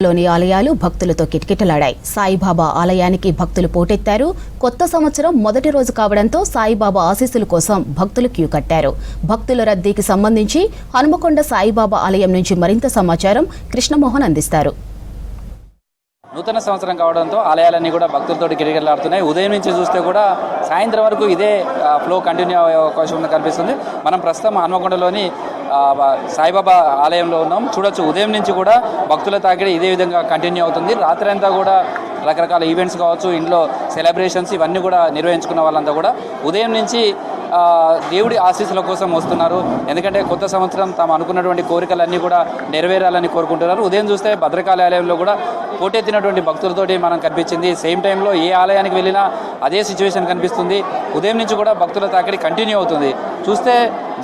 లోని ఆలయాలు భక్తులతో కిటకిటలాడాయి. సాయిబాబా ఆలయానికి భక్తులు పోటెత్తారు. కొత్త సంవత్సరం మొదటి రోజు కావడంతో సాయిబాబా ఆశీస్సుల కోసం భక్తులు క్యూ కట్టారు. భక్తుల రద్దీకి సంబంధించి హనుమకొండ సాయిబాబా ఆలయం నుంచి మరింత సమాచారం కృష్ణమోహన్ అందిస్తారు. నూతన సంవత్సరం కావడంతో ఆలయాలన్నీ కూడా భక్తులతో కిటకిటలాడుతున్నాయి. ఉదయం నుంచి చూస్తే కూడా సాయంత్రం వరకు ఇదే ఫ్లో కంటిన్యూ అయ్యే అవకాశం కనిపిస్తుంది. మనం ప్రస్తుతం హనుమకొండలోని సాయిబాబా ఆలయంలో ఉన్నాం. చూడొచ్చు, ఉదయం నుంచి కూడా భక్తుల తాకిడి ఇదే విధంగా కంటిన్యూ అవుతుంది. రాత్రి అంతా కూడా రకరకాల ఈవెంట్స్ కావచ్చు, ఇంట్లో సెలబ్రేషన్స్ ఇవన్నీ కూడా నిర్వహించుకున్న వాళ్ళంతా కూడా ఉదయం నుంచి దేవుడి ఆశీస్సుల కోసం వస్తున్నారు. ఎందుకంటే కొత్త సంవత్సరం తాము అనుకున్నటువంటి కోరికలన్నీ కూడా నెరవేరాలని కోరుకుంటున్నారు. ఉదయం చూస్తే భద్రకాళి ఆలయంలో కూడా పోటెత్తినటువంటి భక్తులతోటి మనం కనిపించింది. సేమ్ టైంలో ఏ ఆలయానికి వెళ్ళినా అదే సిచ్యువేషన్ కనిపిస్తుంది. ఉదయం నుంచి కూడా భక్తుల తాకిడి కంటిన్యూ అవుతుంది. చూస్తే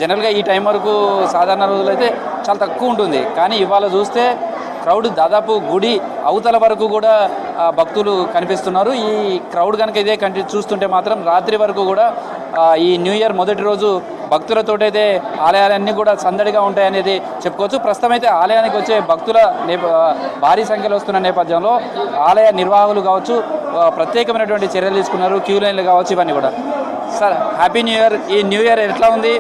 జనరల్గా ఈ టైం వరకు సాధారణ రోజులైతే చాలా తక్కువ ఉంటుంది, కానీ ఇవాళ చూస్తే క్రౌడ్ దాదాపు గుడి అవతల వరకు కూడా భక్తులు కనిపిస్తున్నారు. ఈ క్రౌడ్ కనుక ఇదే చూస్తుంటే మాత్రం రాత్రి వరకు కూడా ఈ న్యూ ఇయర్ మొదటి రోజు భక్తులతోటైతే ఆలయాలన్నీ కూడా సందడిగా ఉంటాయనేది చెప్పుకోవచ్చు. ప్రస్తుతం అయితే ఆలయానికి వచ్చే భక్తుల భారీ సంఖ్యలో వస్తున్న నేపథ్యంలో ఆలయ నిర్వాహకులు కావచ్చు ప్రత్యేకమైనటువంటి చర్యలు తీసుకున్నారు. క్యూ లైన్లు కావచ్చు, ఇవన్నీ కూడా. Sir, happy new year. ఈ న్యూ ఇయర్ ఎట్లా ఉంది?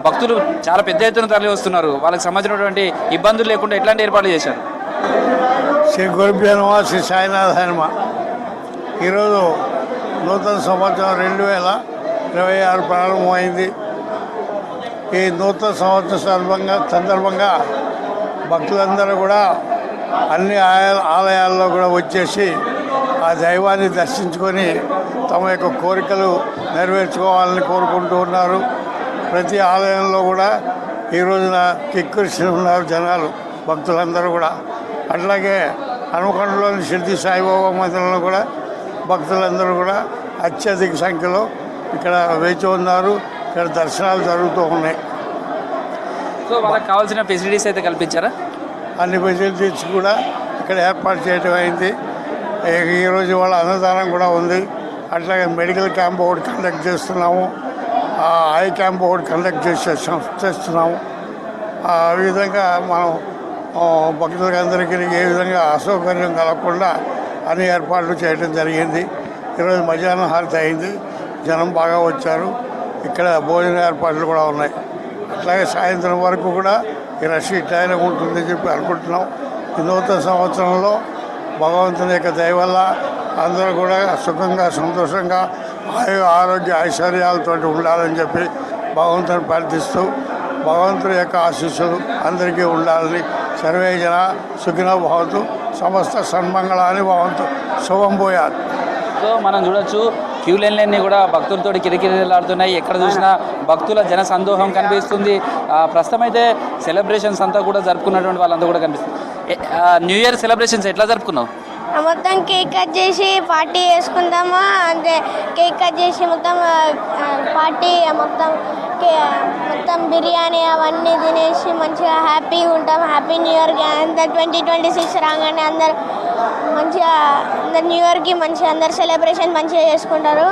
భక్తులు చాలా పెద్ద ఎత్తున తరలి వస్తున్నారు. వాళ్ళకి సంబంధించినటువంటి ఇబ్బందులు లేకుండా ఎట్లాంటి ఏర్పాట్లు చేశారు? శ్రీ గురుభ్యో నమః, శ్రీ సాయినాథ నమః. ఈరోజు నూతన సంవత్సరం 2026 ప్రారంభమైంది. ఈ నూతన సంవత్సరం సందర్భంగా భక్తులందరూ కూడా అన్ని ఆలయాల్లో కూడా వచ్చేసి ఆ దైవాన్ని దర్శించుకొని తమ యొక్క కోరికలు నెరవేర్చుకోవాలని కోరుకుంటూ ఉన్నారు. ప్రతి ఆలయంలో కూడా ఈ రోజున కిక్కిరిసి ఉన్నారు జనాలు, భక్తులందరూ కూడా. అట్లాగే హనుమకొండలోని షిర్డీ సాయిబాబా మందిరంలో కూడా భక్తులందరూ కూడా అత్యధిక సంఖ్యలో ఇక్కడ వేచి ఉన్నారు. ఇక్కడ దర్శనాలు జరుగుతూ ఉన్నాయి. సో వాళ్ళకి కావాల్సిన ఫెసిలిటీస్ అయితే కల్పించారా? అన్ని ఫెసిలిటీస్ కూడా ఇక్కడ ఏర్పాటు చేయడం అయింది. ఈరోజు వాళ్ళ అన్నదానం కూడా ఉంది. అట్లాగే మెడికల్ క్యాంప్ ఒకటి కండక్ట్ చేస్తున్నాము, ఐ క్యాంప్ ఒకటి కండక్ట్ చేస్తున్నాము. ఆ విధంగా మనం భక్తులకి అందరికీ ఏ విధంగా అసౌకర్యం కలగకుండా అన్ని ఏర్పాట్లు చేయడం జరిగింది. ఈరోజు మధ్యాహ్నం హారతి అయింది, జనం బాగా వచ్చారు. ఇక్కడ భోజన ఏర్పాట్లు కూడా ఉన్నాయి. అట్లాగే సాయంత్రం వరకు కూడా ఈ రష్ ఇట్లానే ఉంటుందని చెప్పి అనుకుంటున్నాం. ఈ నూతన సంవత్సరంలో భగవంతుని యొక్క దయ వల్ల అందరూ కూడా సుఖంగా సంతోషంగా ఆరోగ్య ఐశ్వర్యాలతో ఉండాలని చెప్పి భగవంతుని ప్రార్థిస్తూ భగవంతుని యొక్క ఆశీస్సులు అందరికీ ఉండాలని సర్వే జన సుఖినో భవంతు, సమస్త సన్మంగళాన్ని భవంతు, శుభం పోయాలి. సో మనం చూడొచ్చు, క్యూ లైన్లన్నీ కూడా భక్తులతో కిటకిటలాడుతున్నాయి. ఎక్కడ చూసినా భక్తుల జన సందోహం కనిపిస్తుంది. ప్రస్తుతం అయితే సెలబ్రేషన్స్ అంతా కూడా జరుపుకున్నటువంటి వాళ్ళంతా కూడా కనిపిస్తుంది. న్యూ ఇయర్ సెలబ్రేషన్స్ ఎట్లా జరుపుకున్నావు? మొత్తం కేక్ కట్ చేసి పార్టీ చేసుకుందామా, అంటే కేక్ కట్ చేసి మొత్తం పార్టీ మొత్తం బిర్యానీ అవన్నీ తినేసి మంచిగా హ్యాపీగా ఉంటాం. హ్యాపీ న్యూ ఇయర్కి అందరు 2026 రాగానే అందరు మంచిగా న్యూ ఇయర్కి మంచిగా అందరు సెలబ్రేషన్ మంచిగా చేసుకుంటారు.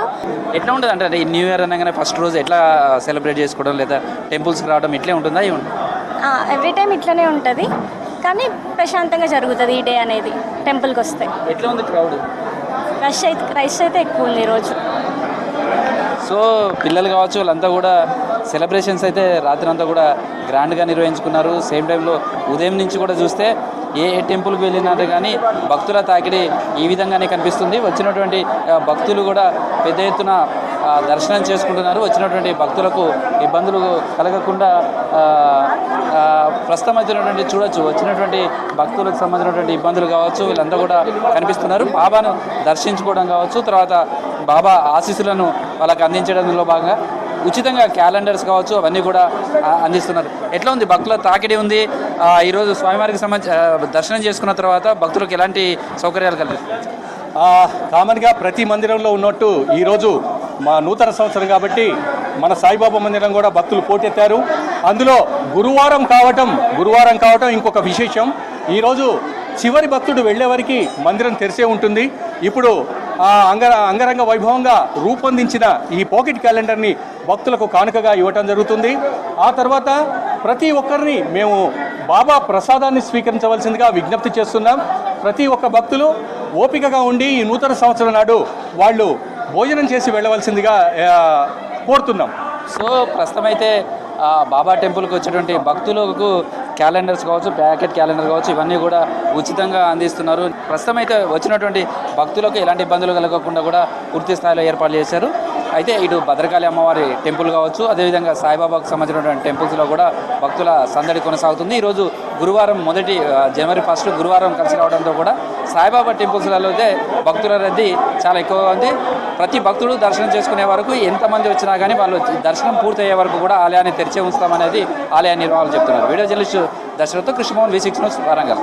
ఎట్లా ఉంటుంది అంటే ఈ న్యూ ఇయర్ అనగానే ఫస్ట్ రోజు ఎట్లా సెలబ్రేట్ చేసుకోవడం, లేదా టెంపుల్స్కి రావడం ఇట్లే ఉంటుందా? ఎవ్రీ టైం ఇట్లనే ఉంటుంది, కానీ ప్రశాంతంగా జరుగుతుంది ఈ డే అనేది. టెంపుల్కి వస్తే ఎట్లా ఉంది క్రౌడ్? రష్ అయితే ఎక్కువ ఉంది ఈరోజు. సో పిల్లలు కావచ్చు వాళ్ళంతా కూడా సెలబ్రేషన్స్ అయితే రాత్రి అంతా కూడా గ్రాండ్గా నిర్వహించుకున్నారు. సేమ్ టైంలో ఉదయం నుంచి కూడా చూస్తే ఏ టెంపుల్కి వెళ్ళినారు కానీ భక్తుల తాకిడి ఈ విధంగానే కనిపిస్తుంది. వచ్చినటువంటి భక్తులు కూడా పెద్ద ఎత్తున దర్శనం చేసుకుంటున్నారు. వచ్చినటువంటి భక్తులకు ఇబ్బందులు కలగకుండా ప్రస్తుతం అవుతున్నటువంటి చూడొచ్చు, వచ్చినటువంటి భక్తులకు సంబంధించినటువంటి ఇబ్బందులు కావచ్చు వీళ్ళంతా కూడా కనిపిస్తున్నారు. బాబాను దర్శించుకోవడం కావచ్చు, తర్వాత బాబా ఆశీస్సులను వాళ్ళకి అందించడంలో భాగంగా ఉచితంగా క్యాలెండర్స్ కావచ్చు అవన్నీ కూడా అందిస్తున్నారు. ఎట్లా ఉంది? భక్తుల తాకిడి ఉంది. ఈరోజు స్వామివారికి దర్శనం చేసుకున్న తర్వాత భక్తులకు ఎలాంటి సౌకర్యాలు కల్పిస్తారు? కామన్గా ప్రతి మందిరంలో ఉన్నట్టు ఈరోజు మా నూతన సంవత్సరం కాబట్టి మన సాయిబాబా మందిరం కూడా భక్తులు పోటెత్తారు. అందులో గురువారం కావటం ఇంకొక విశేషం. ఈరోజు చివరి భక్తుడు వెళ్ళే వరకు మందిరం తెరిసే ఉంటుంది. ఇప్పుడు అంగరంగ వైభవంగా రూపొందించిన ఈ పాకెట్ క్యాలెండర్ని భక్తులకు కానుకగా ఇవ్వటం జరుగుతుంది. ఆ తర్వాత ప్రతి ఒక్కరిని మేము బాబా ప్రసాదాన్ని స్వీకరించవలసిందిగా విజ్ఞప్తి చేస్తున్నాం. ప్రతి ఒక్క భక్తులు ఓపికగా ఉండి ఈ నూతన సంవత్సరం నాడు వాళ్ళు భోజనం చేసి వెళ్ళవలసిందిగా కోరుతున్నాం. సో ప్రస్తుతం అయితే బాబా టెంపుల్కి వచ్చేటువంటి భక్తులకు క్యాలెండర్స్ కావచ్చు, ప్యాకెట్ క్యాలెండర్ కావచ్చు, ఇవన్నీ కూడా ఉచితంగా అందిస్తున్నారు. ప్రస్తుతం అయితే వచ్చినటువంటి భక్తులకు ఎలాంటి ఇబ్బందులు కలగకుండా కూడా పూర్తి స్థాయిలో ఏర్పాటు చేశారు. అయితే ఇటు భద్రకాళి అమ్మవారి టెంపుల్ కావచ్చు, అదేవిధంగా సాయిబాబాకు సంబంధించినటువంటి టెంపుల్స్లో కూడా భక్తుల సందడి కొనసాగుతుంది. ఈరోజు గురువారం జనవరి 1 గురువారం కలిసి రావడంతో కూడా సాయిబాబా టెంపుల్స్లలో అయితే భక్తుల రద్దీ చాలా ఎక్కువగా ఉంది. ప్రతి భక్తుడు దర్శనం చేసుకునే వరకు ఎంతమంది వచ్చినా కానీ వాళ్ళు దర్శనం పూర్తయ్యే వరకు కూడా ఆలయాన్ని తెరిచే ఉంచుతామనేది ఆలయ నిర్వాహకులు చెప్తున్నారు. వీడియో జర్నలిస్టు దర్శనంతో కృష్ణమోహన్, V6 న్యూస్, వరంగల్.